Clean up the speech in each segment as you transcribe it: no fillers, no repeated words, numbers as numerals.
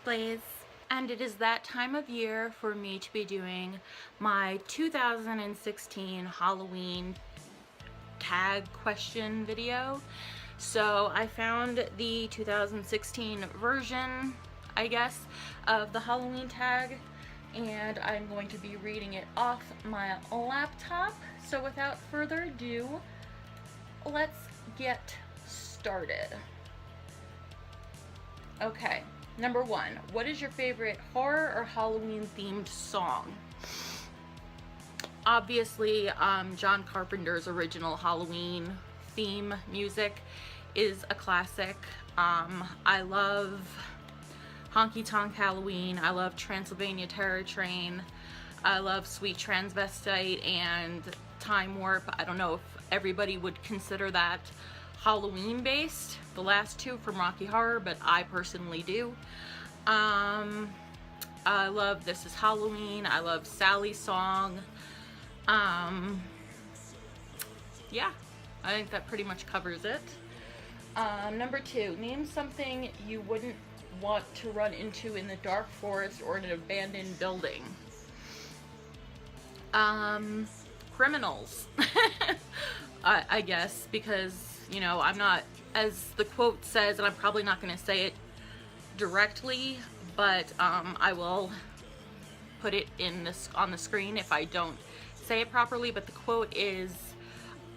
Blaize, and it is that time of year for me to be doing my 2016 Halloween tag question video. So I found the 2016 version, I guess, of the Halloween tag, and I'm going to be reading it off my laptop. So without further ado, let's get started. Okay, number one, what is your favorite horror or Halloween themed song? Obviously, John Carpenter's original Halloween theme music is a classic. I love Honky Tonk Halloween, I love Transylvania Terror Train, I love Sweet Transvestite and Time Warp. I don't know if everybody would consider that Halloween based, the last two from Rocky Horror, but I personally do. I love This Is Halloween, I love Sally's song. Yeah, I think that pretty much covers it. Number two, name something you wouldn't want to run into in the dark forest or in an abandoned building. Criminals. I guess, because, you know, I'm not, as the quote says, and I'm probably not going to say it directly, but I will put it in this on the screen if I don't say it properly. But the quote is,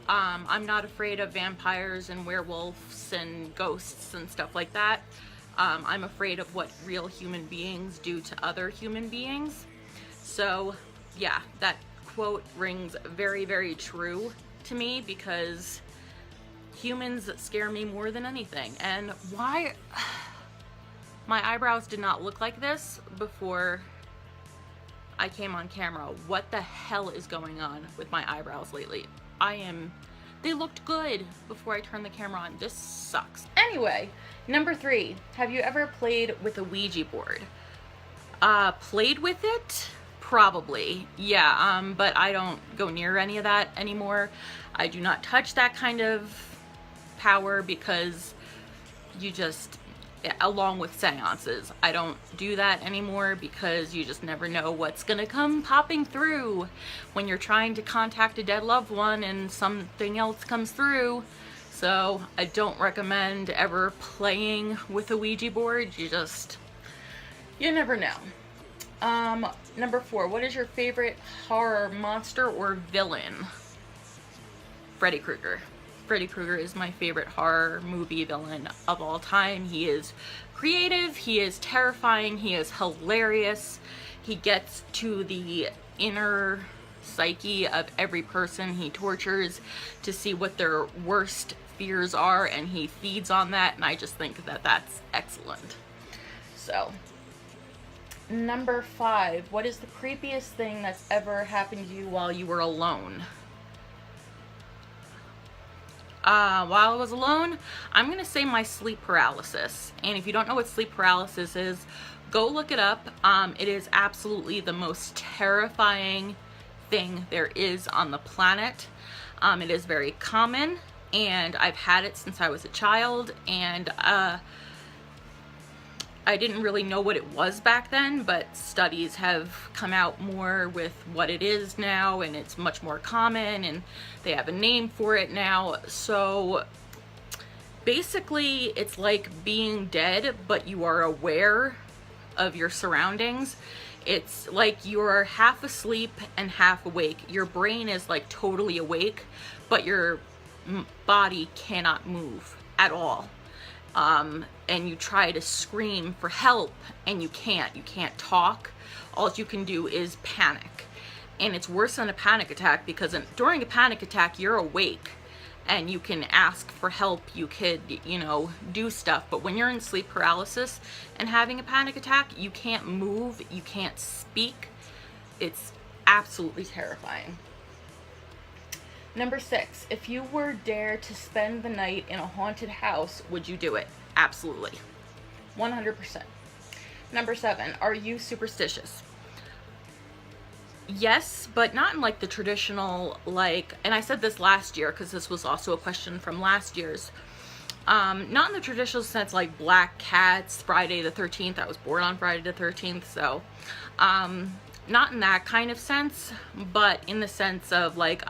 I'm not afraid of vampires and werewolves and ghosts and stuff like that. I'm afraid of what real human beings do to other human beings. So yeah, that quote rings very, very true to me, because humans scare me more than anything. And why my eyebrows did not look like this before I came on camera. What the hell is going on with my eyebrows lately? They looked good before I turned the camera on. This sucks. Anyway, number three, have you ever played with a Ouija board? Played with it? Probably, yeah, but I don't go near any of that anymore. I do not touch that kind of power, because you just, along with seances, I don't do that anymore, because you just never know what's gonna come popping through when you're trying to contact a dead loved one and something else comes through. So I don't recommend ever playing with a Ouija board. You never know. Number four, what is your favorite horror monster or villain? Freddy Krueger. Freddy Krueger is my favorite horror movie villain of all time. He is creative, he is terrifying, he is hilarious. He gets to the inner psyche of every person he tortures to see what their worst fears are, and he feeds on that, and I just think that that's excellent. So, number five, what is the creepiest thing that's ever happened to you while you were alone? While I was alone, I'm gonna say my sleep paralysis. And if you don't know what sleep paralysis is, go look it up. It is absolutely the most terrifying thing there is on the planet. It is very common, and I've had it since I was a child, and I didn't really know what it was back then, but studies have come out more with what it is now, and it's much more common, and they have a name for it now. So basically, it's like being dead, but you are aware of your surroundings. It's like you're half asleep and half awake. Your brain is like totally awake, but your body cannot move at all. And you try to scream for help, and you can't talk. All you can do is panic. And it's worse than a panic attack, because during a panic attack, you're awake and you can ask for help. You could, you know, do stuff. But when you're in sleep paralysis and having a panic attack, you can't move, you can't speak. It's absolutely terrifying. Number six, if you were dared to spend the night in a haunted house, would you do it? Absolutely. 100%. Number seven, are you superstitious? Yes, but not in like the traditional, like, and I said this last year because this was also a question from last year's Not in the traditional sense like black cats, Friday the 13th. I was born on Friday the 13th, so not in that kind of sense, but in the sense of like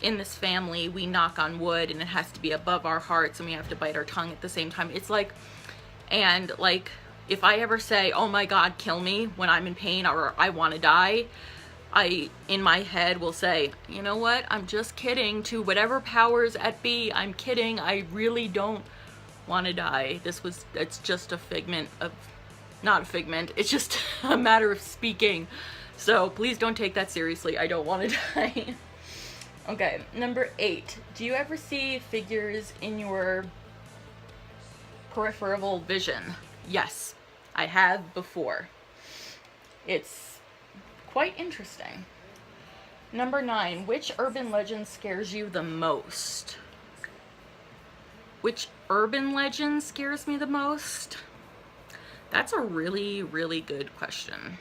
in this family, we knock on wood and it has to be above our hearts and we have to bite our tongue at the same time. It's like, and like, if I ever say, oh my God, kill me when I'm in pain or I want to die, I, in my head, will say, you know what? I'm just kidding. To whatever powers at be, I'm kidding. I really don't want to die. It's just a figment of, not a figment. It's just a matter of speaking. So please don't take that seriously. I don't want to die. Okay, number 8. Do you ever see figures in your peripheral vision? Yes, I have before. It's quite interesting. Number 9. Which urban legend scares you the most? Which urban legend scares me the most? That's a really, really good question.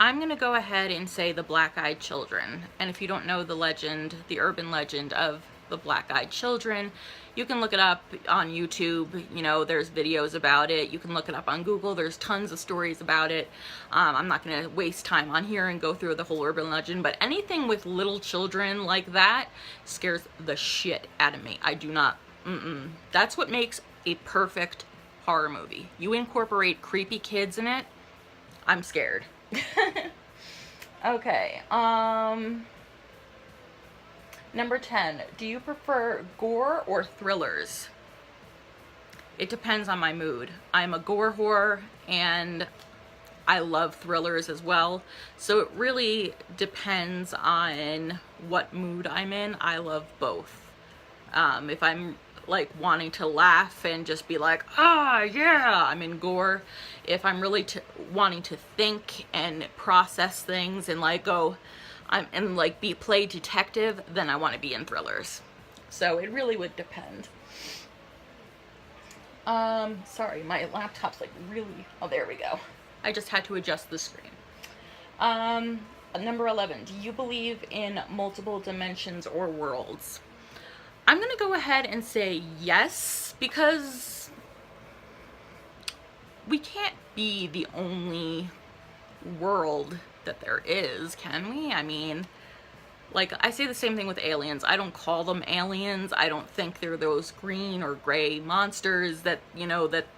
I'm going to go ahead and say the Black-Eyed Children. And if you don't know the legend, the urban legend of the Black-Eyed Children, you can look it up on YouTube. You know, there's videos about it. You can look it up on Google. There's tons of stories about it. I'm not going to waste time on here and go through the whole urban legend, but anything with little children like that scares the shit out of me. I do not, That's what makes a perfect horror movie. You incorporate creepy kids in it, I'm scared. Okay, number 10, do you prefer gore or thrillers? It depends on my mood. I'm a gore whore and I love thrillers as well. So it really depends on what mood I'm in. I love both. If I'm like wanting to laugh and just be like, ah, yeah, I'm in gore. If I'm really wanting to think and process things and like play detective, then I want to be in thrillers. So it really would depend. Sorry, my laptop's like really, oh, there we go. I just had to adjust the screen. Number 11, do you believe in multiple dimensions or worlds? I'm going to go ahead and say yes, because we can't be the only world that there is, can we? I mean, like, I say the same thing with aliens. I don't call them aliens. I don't think they're those green or gray monsters that, you know, that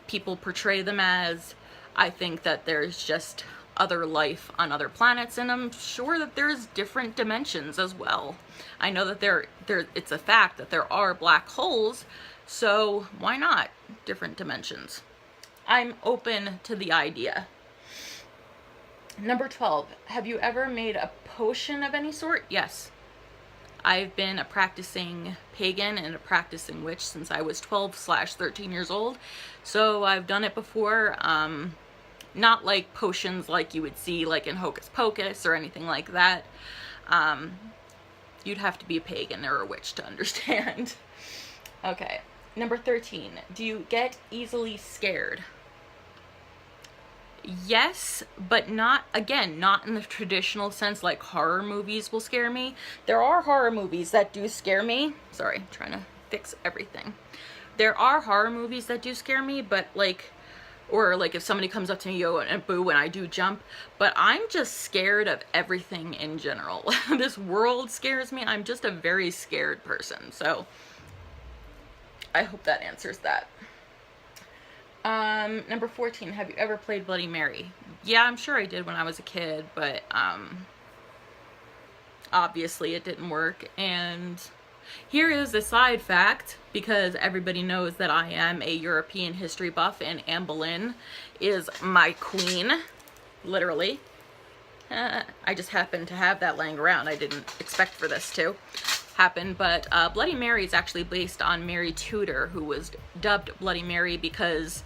people portray them as. I think that there's just other life on other planets, and I'm sure that there's different dimensions as well. I know that it's a fact that there are black holes, so why not different dimensions? I'm open to the idea. Number 12, have you ever made a potion of any sort? Yes. I've been a practicing pagan and a practicing witch since I was 12/13 years old, so I've done it before. Not like potions like you would see like in Hocus Pocus or anything like that. You'd have to be a pagan or a witch to understand. Okay, number 13. Do you get easily scared? Yes, but not, again, not in the traditional sense like horror movies will scare me. There are horror movies that do scare me. Sorry, I'm trying to fix everything. There are horror movies that do scare me, but like, or like if somebody comes up to me, yo, and boo, and I do jump, but I'm just scared of everything in general. This world scares me. I'm just a very scared person. So I hope that answers that. Number 14, have you ever played Bloody Mary? Yeah, I'm sure I did when I was a kid, but obviously it didn't work. And here is a side fact, because everybody knows that I am a European history buff, and Anne Boleyn is my queen, literally. I just happened to have that laying around. I didn't expect for this to happen, but Bloody Mary is actually based on Mary Tudor, who was dubbed Bloody Mary because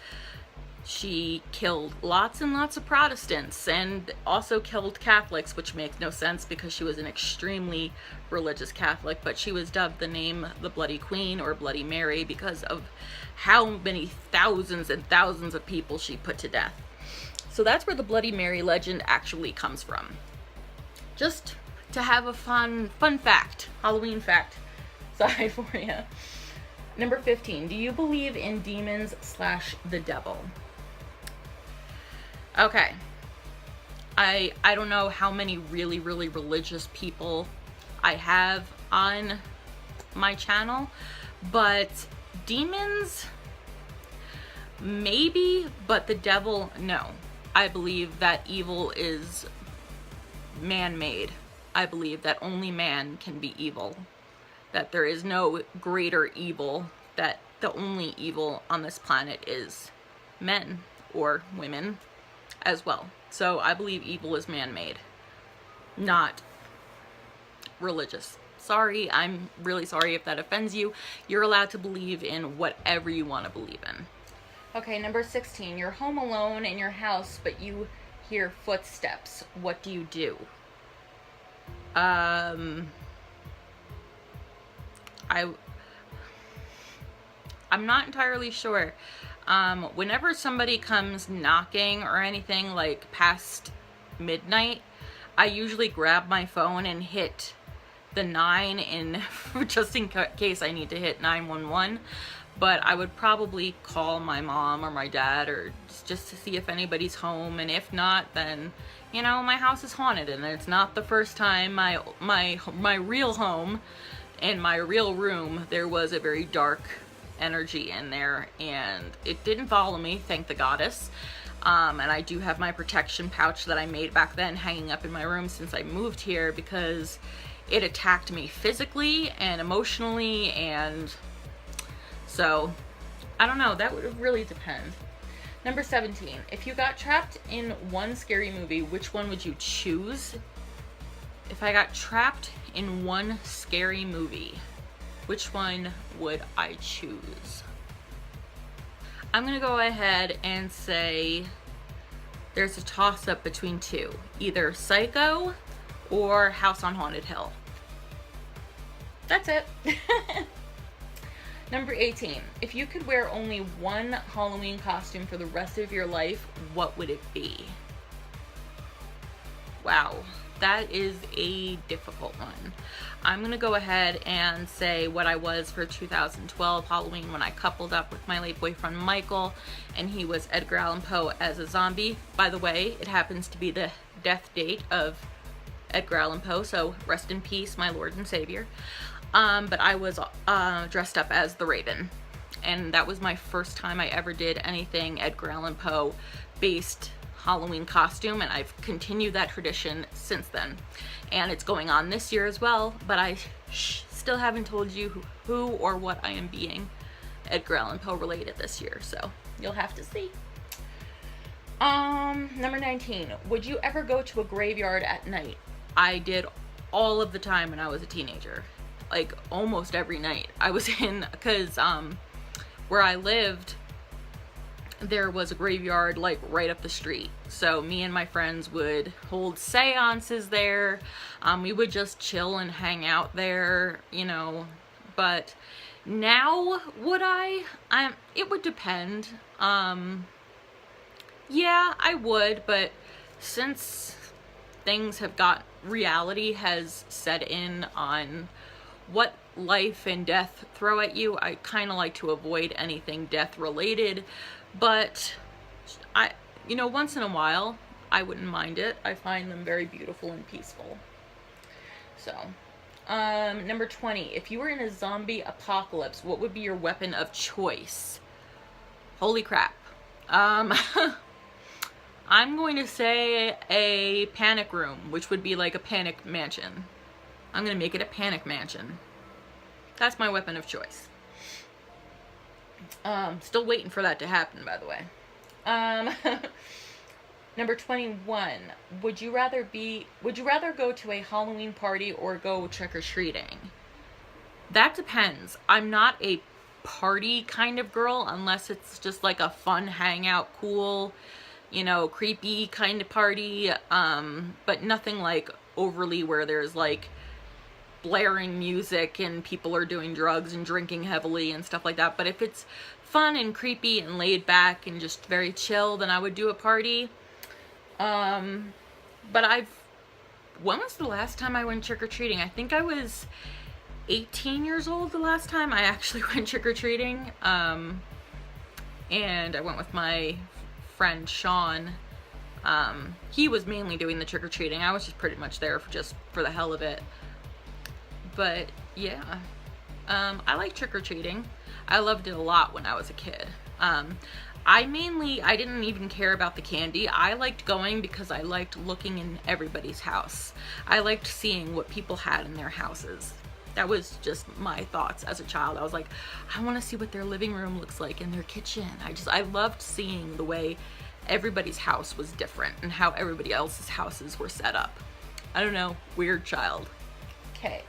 she killed lots and lots of Protestants and also killed Catholics, which makes no sense because she was an extremely religious Catholic, but she was dubbed the name the Bloody Queen or Bloody Mary because of how many thousands and thousands of people she put to death. So that's where the Bloody Mary legend actually comes from. Just to have a fun fact, Halloween fact side for you. Number 15, do you believe in demons / the devil? Okay. I don't know how many really religious people I have on my channel, but demons, maybe, but the devil, no. I believe that evil is man-made. I believe that only man can be evil. That there is no greater evil, that the only evil on this planet is men or women as well. So I believe evil is man-made, not religious. Sorry, I'm really sorry if that offends you. You're allowed to believe in whatever you want to believe in. Okay, number 16, you're home alone in your house, but you hear footsteps. What do you do? I'm not entirely sure. Whenever somebody comes knocking or anything like past midnight, I usually grab my phone and hit the 9 in just in case I need to hit 911. But I would probably call my mom or my dad or just to see if anybody's home, and if not, then you know, my house is haunted, and it's not the first time my real home and my real room there was a very dark energy in there, and it didn't follow me, thank the goddess. And I do have my protection pouch that I made back then hanging up in my room since I moved here, because it attacked me physically and emotionally, and so I don't know, that would really depend. Number 17, if you got trapped in one scary movie, which one would you choose? If I got trapped in one scary movie, which one would I choose? I'm gonna go ahead and say there's a toss-up between two. Either Psycho or House on Haunted Hill. That's it. Number 18, if you could wear only one Halloween costume for the rest of your life, what would it be? Wow, that is a difficult one. I'm gonna go ahead and say what I was for 2012 Halloween when I coupled up with my late boyfriend Michael, and he was Edgar Allan Poe as a zombie. By the way, it happens to be the death date of Edgar Allan Poe, so rest in peace, my Lord and Savior. But I was dressed up as the Raven, and that was my first time I ever did anything Edgar Allan Poe based Halloween costume, and I've continued that tradition since then, and it's going on this year as well, but I still haven't told you who or what I am being Edgar Allan Poe related this year, so you'll have to see. Number 19, would you ever go to a graveyard at night? I did all of the time when I was a teenager. Like almost every night I was in, because where I lived there was a graveyard like right up the street, so me and my friends would hold seances there. We would just chill and hang out there, you know. But now would I? It would depend. Yeah, I would, but since things have reality has set in on what life and death throw at you, I kind of like to avoid anything death related, but you know, once in a while I wouldn't mind it. I find them very beautiful and peaceful. So number 20, if you were in a zombie apocalypse, what would be your weapon of choice? Holy crap. I'm going to say a panic room, which would be like a panic mansion. I'm gonna make it a panic mansion. That's my weapon of choice. Still waiting for that to happen, by the way. Number 21. Would you rather go to a Halloween party or go trick-or-treating? That depends. I'm not a party kind of girl unless it's just like a fun hangout, cool, you know, creepy kind of party. But nothing like overly where there's like blaring music and people are doing drugs and drinking heavily and stuff like that. But if it's fun and creepy and laid back and just very chill, then I would do a party. But when was the last time I went trick-or-treating? I think I was 18 years old the last time I actually went trick-or-treating. And I went with my friend Sean. He was mainly doing the trick-or-treating. I was just pretty much there for the hell of it. But yeah, I like trick-or-treating. I loved it a lot when I was a kid. I didn't even care about the candy. I liked going because I liked looking in everybody's house. I liked seeing what people had in their houses. That was just my thoughts as a child. I was like, I want to see what their living room looks like in their kitchen. I loved seeing the way everybody's house was different and how everybody else's houses were set up. I don't know, weird child. Okay,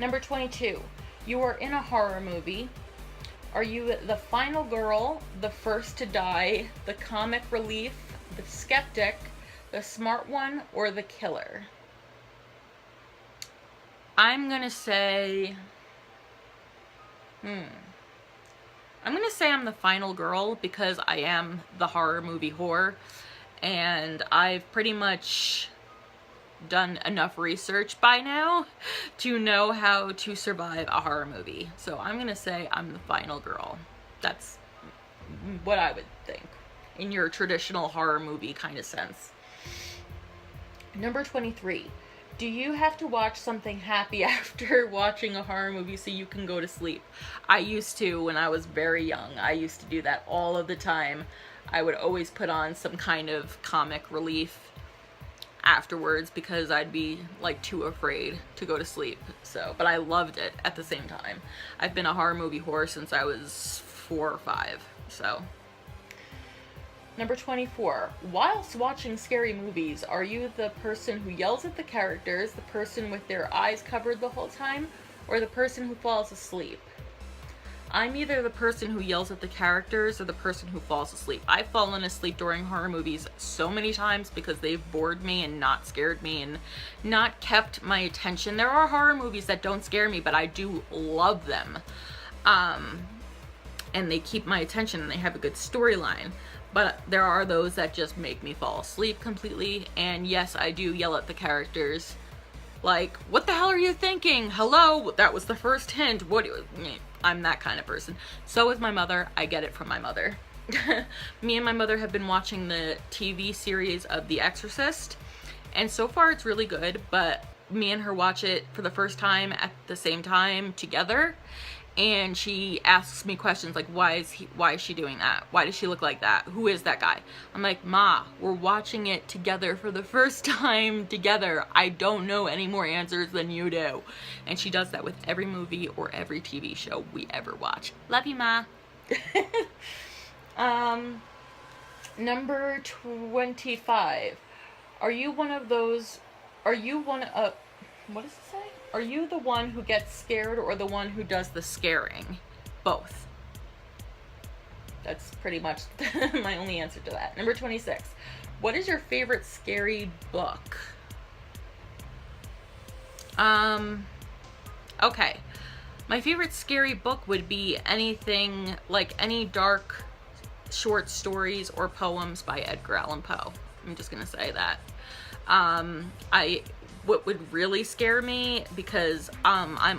number 22. You are in a horror movie. Are you the final girl, the first to die, the comic relief, the skeptic, the smart one, or the killer? I'm gonna say, I'm gonna say I'm the final girl because I am the horror movie whore, and I've pretty much done enough research by now to know how to survive a horror movie. So I'm gonna say I'm the final girl. That's what I would think in your traditional horror movie kind of sense. Number 23. Do you have to watch something happy after watching a horror movie so you can go to sleep? I used to when I was very young. I used to do that all of the time. I would always put on some kind of comic relief afterwards because I'd be like too afraid to go to sleep. But I loved it at the same time. I've been a horror movie whore since I was 4 or 5. Number 24. Whilst watching scary movies, are you the person who yells at the characters, the person with their eyes covered the whole time, or the person who falls asleep? I'm either the person who yells at the characters or the person who falls asleep. I've fallen asleep during horror movies so many times because they've bored me and not scared me and not kept my attention. There are horror movies that don't scare me, but I do love them. And they keep my attention and they have a good storyline. But there are those that just make me fall asleep completely. And yes, I do yell at the characters. Like, what the hell are you thinking? Hello? That was the first hint. I'm that kind of person. So is my mother. I get it from my mother. Me and my mother have been watching the TV series of The Exorcist. And so far it's really good. But me and her watch it for the first time at the same time together. And she asks me questions like, why is she doing that? Why does she look like that? Who is that guy? I'm like, Ma, we're watching it together for the first time together. I don't know any more answers than you do. And she does that with every movie or every TV show we ever watch. Love you, Ma. Number 25. Are you one of those, what does it say? Are you the one who gets scared or the one who does the scaring? Both. That's pretty much my only answer to that. Number 26. What is your favorite scary book? Okay. My favorite scary book would be anything, like any dark short stories or poems by Edgar Allan Poe. I'm just gonna say that. What would really scare me, because I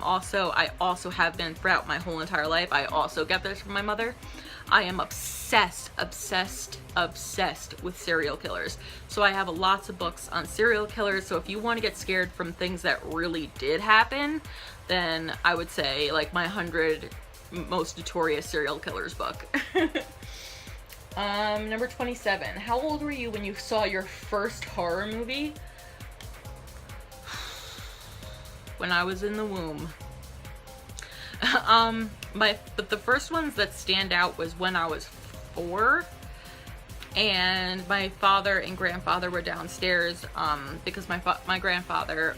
also have been throughout my whole entire life, I also get this from my mother, I am obsessed with serial killers. So I have lots of books on serial killers. So if you want to get scared from things that really did happen, then I would say like my 100 most notorious serial killers book. Number 27. How old were you when you saw your first horror movie? When I was in the womb. But the first ones that stand out was when I was 4, and my father and grandfather were downstairs, because my grandfather,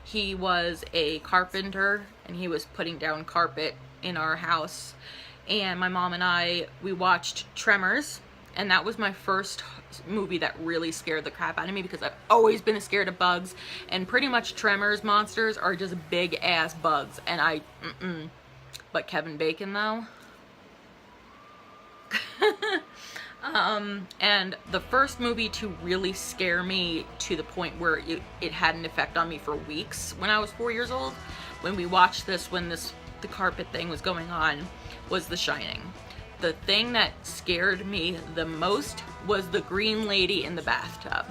he was a carpenter, and he was putting down carpet in our house, and my mom and we watched Tremors, and that was my first movie that really scared the crap out of me, because I've always been scared of bugs, and pretty much Tremors monsters are just big ass bugs, and but Kevin Bacon though. And the first movie to really scare me to the point where it had an effect on me for weeks when I was 4 years old, when we watched this, when the carpet thing was going on, was The Shining. The thing that scared me the most was the green lady in the bathtub.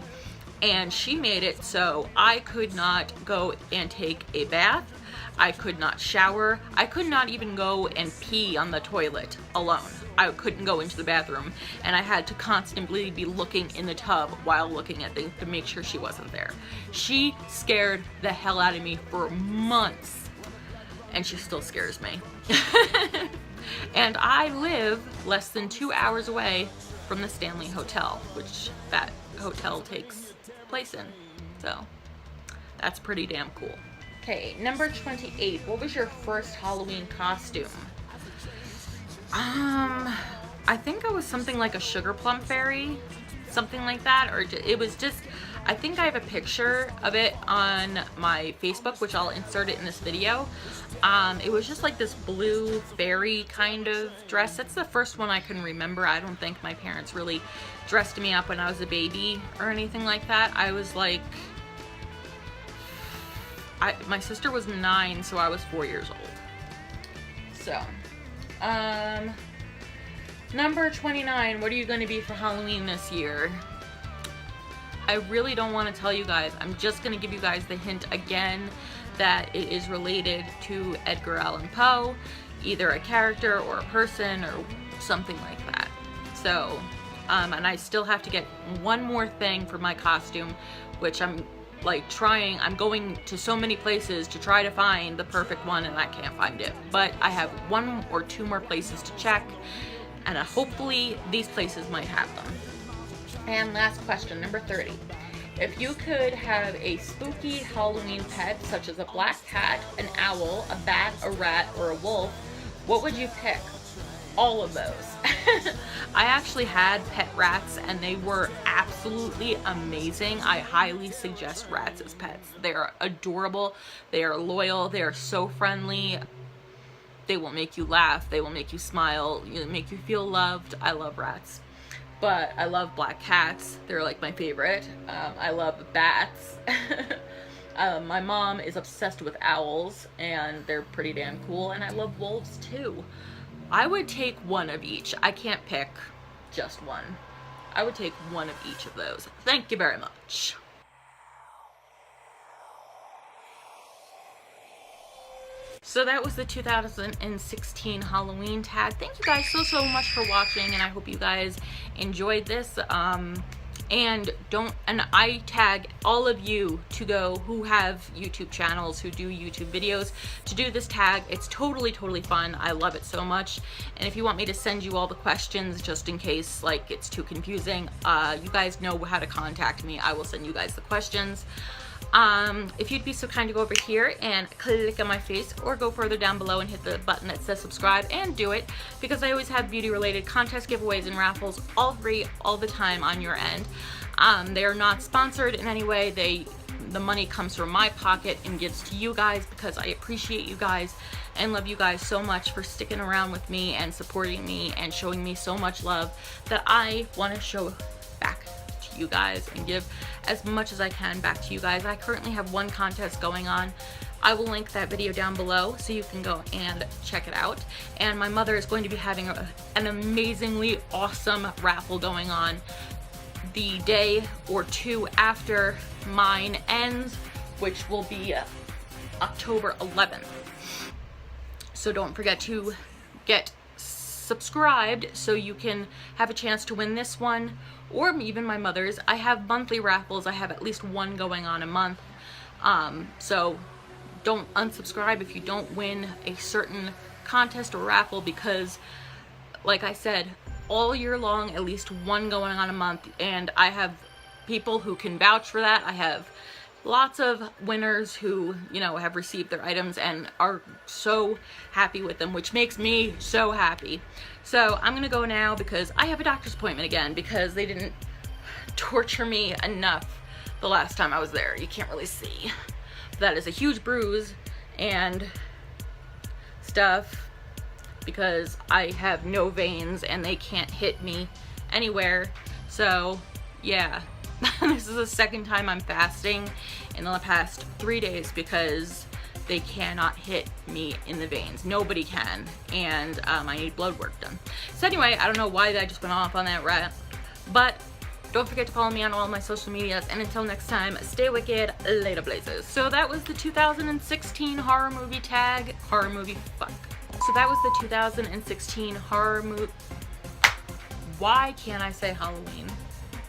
And she made it so I could not go and take a bath. I could not shower. I could not even go and pee on the toilet alone. I couldn't go into the bathroom, and I had to constantly be looking in the tub while looking at things to make sure she wasn't there. She scared the hell out of me for months, and she still scares me. And I live less than 2 hours away from the Stanley Hotel, which that hotel takes place in. So that's pretty damn cool. Okay, number 28. What was your first Halloween costume? I think I was something like a sugar plum fairy, something like that, or it was just, I think I have a picture of it on my Facebook, which I'll insert it in this video. It was just like this blue fairy kind of dress. That's the first one I can remember. I don't think my parents really dressed me up when I was a baby or anything like that. I was like, my sister was 9, so I was 4 years old. So, number 29, what are you going to be for Halloween this year? I really don't want to tell you guys. I'm just going to give you guys the hint again that it is related to Edgar Allan Poe, either a character or a person or something like that. So, and I still have to get one more thing for my costume, which I'm like I'm going to so many places to try to find the perfect one, and I can't find it. But I have 1 or 2 more places to check, and hopefully these places might have them. And last question, number 30. If you could have a spooky Halloween pet, such as a black cat, an owl, a bat, a rat, or a wolf, what would you pick? All of those. I actually had pet rats, and they were absolutely amazing. I highly suggest rats as pets. They are adorable. They are loyal. They are so friendly. They will make you laugh. They will make you smile. They make you feel loved. I love rats. But I love black cats. They're like my favorite. I love bats. My mom is obsessed with owls, and they're pretty damn cool. And I love wolves too. I would take one of each. I can't pick just one. I would take one of each of those. Thank you very much. So that was the 2016 Halloween tag. Thank you guys so much for watching, and I hope you guys enjoyed this. And I tag all of you to go who have YouTube channels, who do YouTube videos, to do this tag. It's totally fun. I love it so much. And if you want me to send you all the questions, just in case like it's too confusing, you guys know how to contact me. I will send you guys the questions. If you'd be so kind to go over here and click on my face, or go further down below and hit the button that says subscribe, and do it, because I always have beauty related contests, giveaways, and raffles, all free all the time on your end. They are not sponsored in any way. The money comes from my pocket and gets to you guys, because I appreciate you guys and love you guys so much for sticking around with me and supporting me and showing me so much love, that I want to show back to you guys and give as much as I can back to you guys. I currently have one contest going on. I will link that video down below so you can go and check it out. And my mother is going to be having an amazingly awesome raffle going on the day or 2 after mine ends, which will be October 11th. So don't forget to get subscribed so you can have a chance to win this one, or even my mother's. I have monthly raffles. I have at least one going on a month. So don't unsubscribe if you don't win a certain contest or raffle, because like I said, all year long, at least one going on a month, and I have people who can vouch for that. I have lots of winners who, you know, have received their items and are so happy with them, which makes me so happy. So I'm gonna go now, because I have a doctor's appointment again, because they didn't torture me enough the last time I was there. You can't really see. That is a huge bruise and stuff, because I have no veins and they can't hit me anywhere. So yeah, this is the second time I'm fasting in the past 3 days because they cannot hit me in the veins. Nobody can, and I need blood work done. So anyway, I don't know why that just went off on that rant, but don't forget to follow me on all my social medias, and until next time, stay wicked, later blazes. So that was the 2016 horror movie tag, horror movie fuck. So that was the 2016 horror movie, why can't I say Halloween?